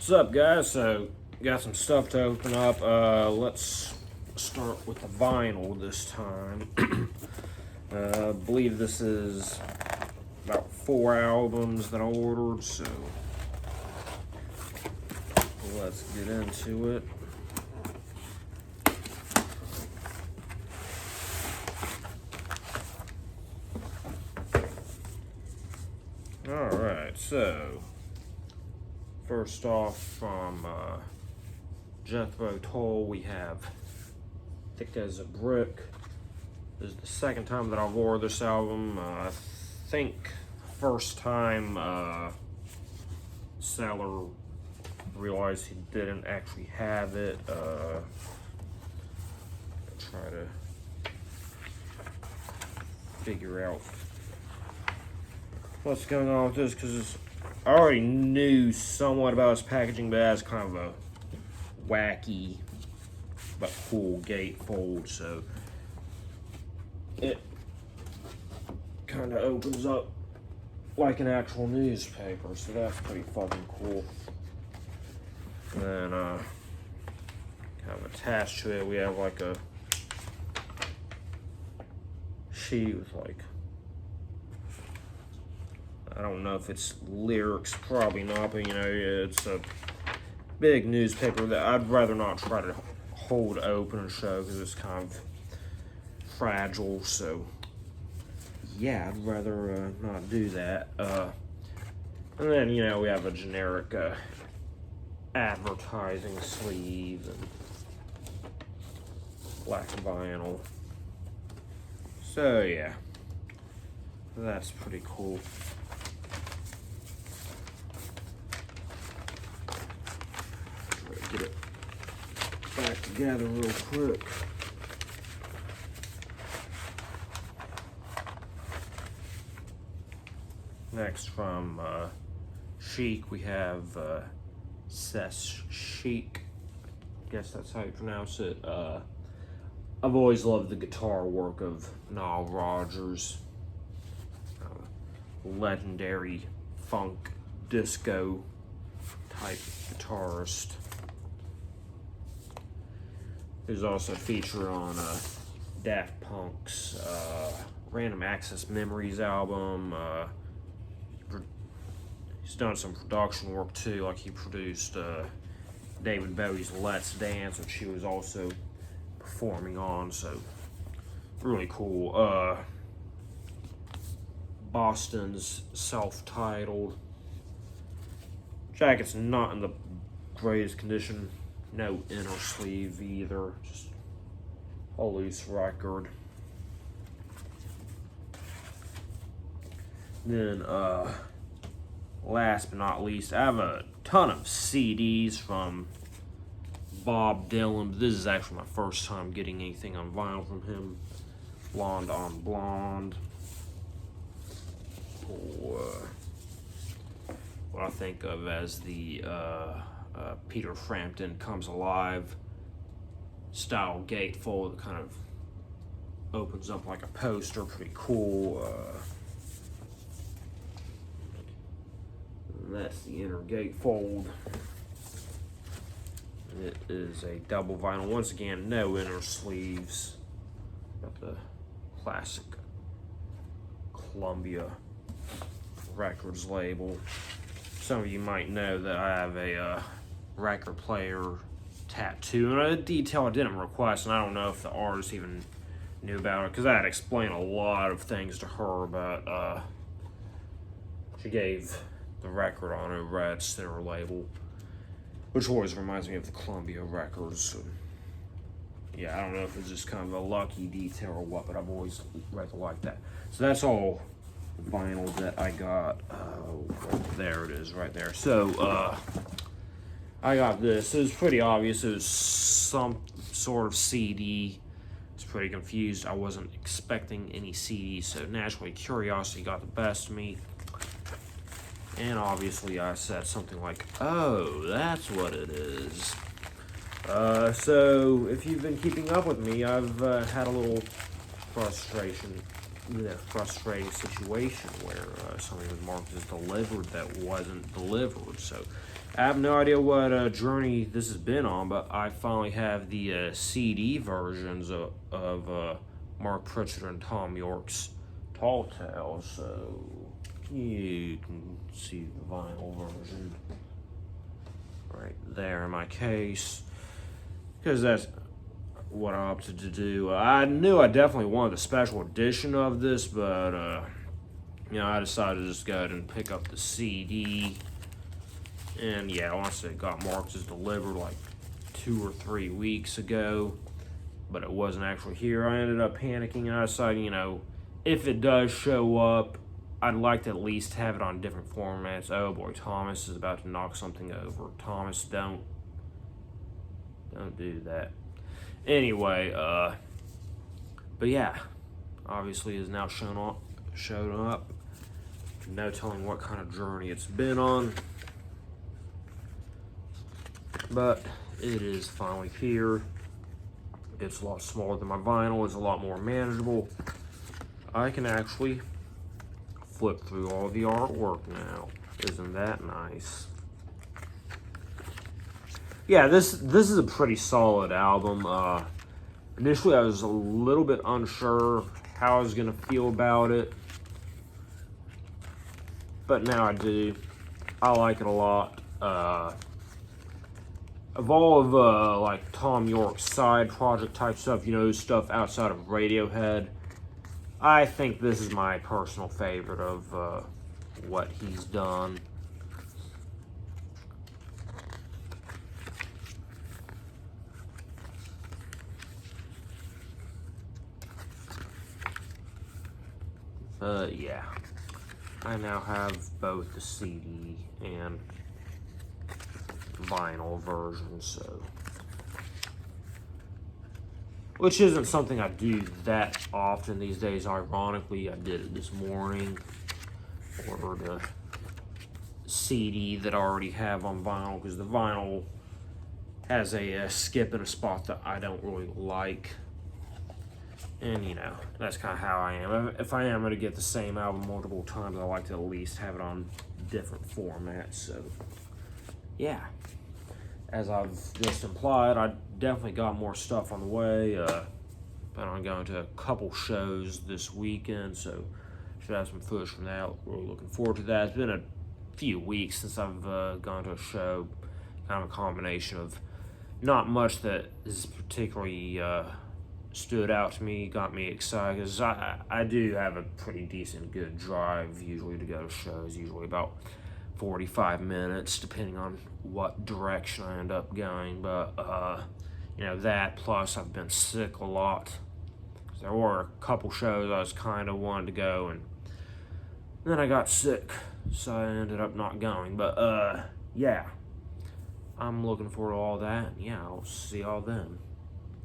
What's up, guys? So, got some stuff to open up. Let's start with the vinyl this time. I believe this is about 4 albums that I ordered, so let's get into it. Alright, so first off from Jethro Tull, we have Thick as a Brick. This is the second time that I've ordered this album. I think first time seller realized he didn't actually have it. Try to figure out what's going on with this, because I already knew somewhat about his packaging, but it has kind of a wacky but cool gatefold, so it kind of opens up like an actual newspaper, so that's pretty fucking cool. And then kind of attached to it, we have like a sheet with like, I don't know if it's lyrics, probably not, but you know, it's a big newspaper that I'd rather not try to hold open and show because it's kind of fragile, so yeah, I'd rather not do that. And then, you know, we have a generic advertising sleeve and black vinyl. So yeah, that's pretty cool. Get it back together real quick. Next from Chic, we have Chic. I guess that's how you pronounce it. I've always loved the guitar work of Nile Rodgers, legendary funk disco type guitarist. There's also a feature on Daft Punk's Random Access Memories album. He's done some production work too, like he produced David Bowie's Let's Dance, which he was also performing on, so really cool. Boston's self-titled. Jacket's not in the greatest condition. No inner sleeve either, just a loose record. Then, last but not least, I have a ton of CDs from Bob Dylan. This is actually my first time getting anything on vinyl from him. Blonde on Blonde. What I think of as the Peter Frampton Comes Alive style gatefold that kind of opens up like a poster, pretty cool. And that's the inner gatefold. It is a double vinyl. Once again, no inner sleeves. Got the classic Columbia Records label. Some of you might know that I have a record player tattoo, and a detail I didn't request, and I don't know if the artist even knew about it, because I had explained a lot of things to her, but she gave the record on a red center label, which always reminds me of the Columbia Records. So, yeah, I don't know if it's just kind of a lucky detail or what, but I've always rather liked that. So that's all the vinyl that I got. There it is, right there. So, I got this. It was pretty obvious. It was some sort of CD. I was pretty confused. I wasn't expecting any CD, so naturally curiosity got the best of me. And obviously I said something like, oh, that's what it is. So if you've been keeping up with me, I've had a little frustration frustrating situation where something was marked as delivered that wasn't delivered. So I have no idea what journey this has been on, but I finally have the CD versions of Mark Pritchard and Thom Yorke's Tall Tales. So you can see the vinyl version right there in my case, because that's what I opted to do. I knew I definitely wanted a special edition of this, but I decided to just go ahead and pick up the CD. And yeah, honestly, it got marked as delivered like 2 or 3 weeks ago, but it wasn't actually here. I ended up panicking, and I decided, if it does show up, I'd like to at least have it on different formats. Oh boy, Thomas is about to knock something over. Thomas, don't do that. Anyway, but yeah, obviously is now shown up. No telling what kind of journey it's been on, but it is finally here. It's a lot smaller than my vinyl. It's a lot more manageable. I can actually flip through all the artwork now. Isn't that nice? Yeah, this is a pretty solid album. Initially, I was a little bit unsure how I was gonna feel about it, but now I do. I like it a lot. Of all of like Thom Yorke's side project type stuff, stuff outside of Radiohead, I think this is my personal favorite of what he's done. Yeah, I now have both the CD and vinyl version, so, which isn't something I do that often these days. Ironically, I did it this morning. Ordered a CD that I already have on vinyl, because the vinyl has a skip in a spot that I don't really like. And, that's kind of how I am. If I am going to get the same album multiple times, I like to at least have it on different formats. So, yeah. As I've just implied, I definitely got more stuff on the way. Plan on going to a couple shows this weekend, so should have some footage from that. Really looking forward to that. It's been a few weeks since I've gone to a show. Kind of a combination of not much that is particularly stood out to me, got me excited, because I do have a pretty decent good drive usually to go to shows, usually about 45 minutes depending on what direction I end up going. But that plus I've been sick a lot. There were a couple shows I was kind of wanting to go, and then I got sick, so I ended up not going. But yeah, I'm looking forward to all that. Yeah, I'll see y'all then.